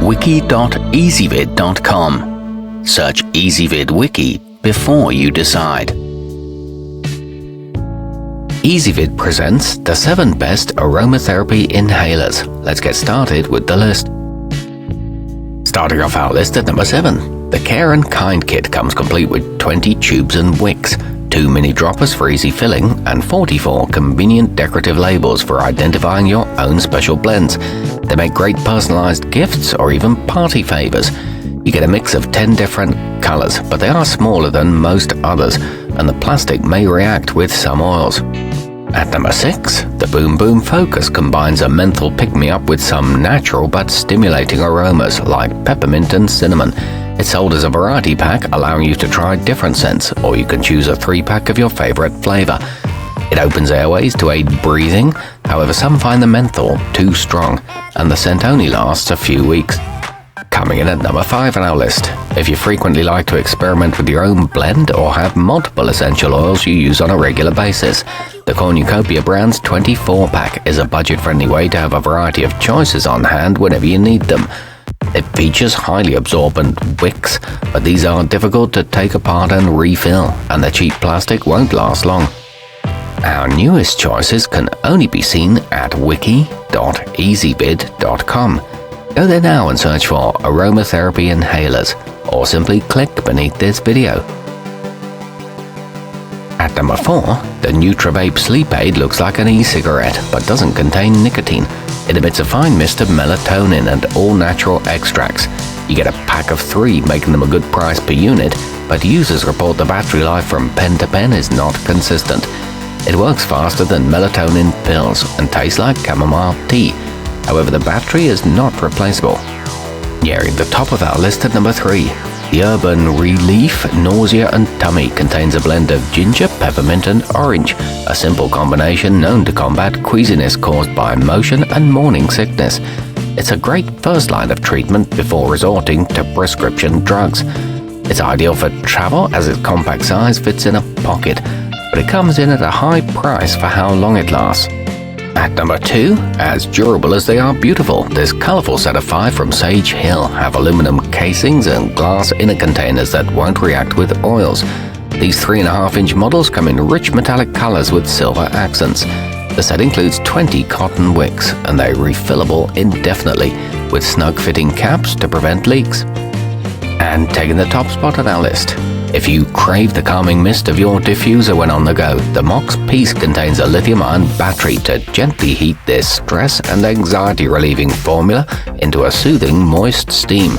wiki.ezvid.com. Search Ezvid Wiki before you decide. Ezvid presents the 7 best aromatherapy inhalers. Let's get started with the list. Starting off our list at number 7. The Care and Kind kit comes complete with 20 tubes and wicks, 2 mini droppers for easy filling, and 44 convenient decorative labels for identifying your own special blends. They make great personalized gifts or even party favors. You get a mix of 10 different colors, but they are smaller than most others, and the plastic may react with some oils. At number 6, the Boom Boom Focus combines a menthol pick-me-up with some natural but stimulating aromas like peppermint and cinnamon. It's sold as a variety pack, allowing you to try different scents, or you can choose a 3-pack of your favorite flavor. It opens airways to aid breathing, however some find the menthol too strong, and the scent only lasts a few weeks. Coming in at number 5 on our list. If you frequently like to experiment with your own blend or have multiple essential oils you use on a regular basis, the Cornucopia brand's 24-pack is a budget-friendly way to have a variety of choices on hand whenever you need them. It features highly absorbent wicks, but these are difficult to take apart and refill, and the cheap plastic won't last long. Our newest choices can only be seen at wiki.ezvid.com. Go there now and search for aromatherapy inhalers, or simply click beneath this video. At number 4, the nutrovape sleep aid looks like an e-cigarette, but doesn't contain nicotine. It emits a fine mist of melatonin and all-natural extracts. You get a pack of 3, making them a good price per unit, but users report the battery life from pen to pen is not consistent. It works faster than melatonin pills and tastes like chamomile tea. However, the battery is not replaceable. Nearing the top of our list at number 3, the Urban Relief Nausea and Tummy contains a blend of ginger, peppermint and orange, a simple combination known to combat queasiness caused by motion and morning sickness. It's a great first line of treatment before resorting to prescription drugs. It's ideal for travel as its compact size fits in a pocket, but it comes in at a high price for how long it lasts. At number 2, as durable as they are beautiful, this colorful set of 5 from Sage Hill have aluminum casings and glass inner containers that won't react with oils. These 3.5-inch models come in rich metallic colors with silver accents. The set includes 20 cotton wicks, and they're refillable indefinitely, with snug-fitting caps to prevent leaks. And taking the top spot on our list, if you crave the calming mist of your diffuser when on the go, the Moxe piece contains a lithium-ion battery to gently heat this stress and anxiety-relieving formula into a soothing, moist steam.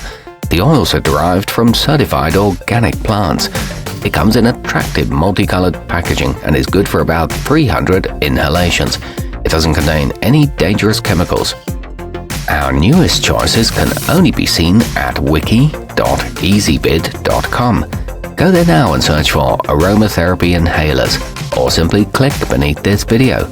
The oils are derived from certified organic plants. It comes in attractive multicolored packaging and is good for about 300 inhalations. It doesn't contain any dangerous chemicals. Our newest choices can only be seen at wiki.ezvid.com. Go there now and search for aromatherapy inhalers, or simply click beneath this video.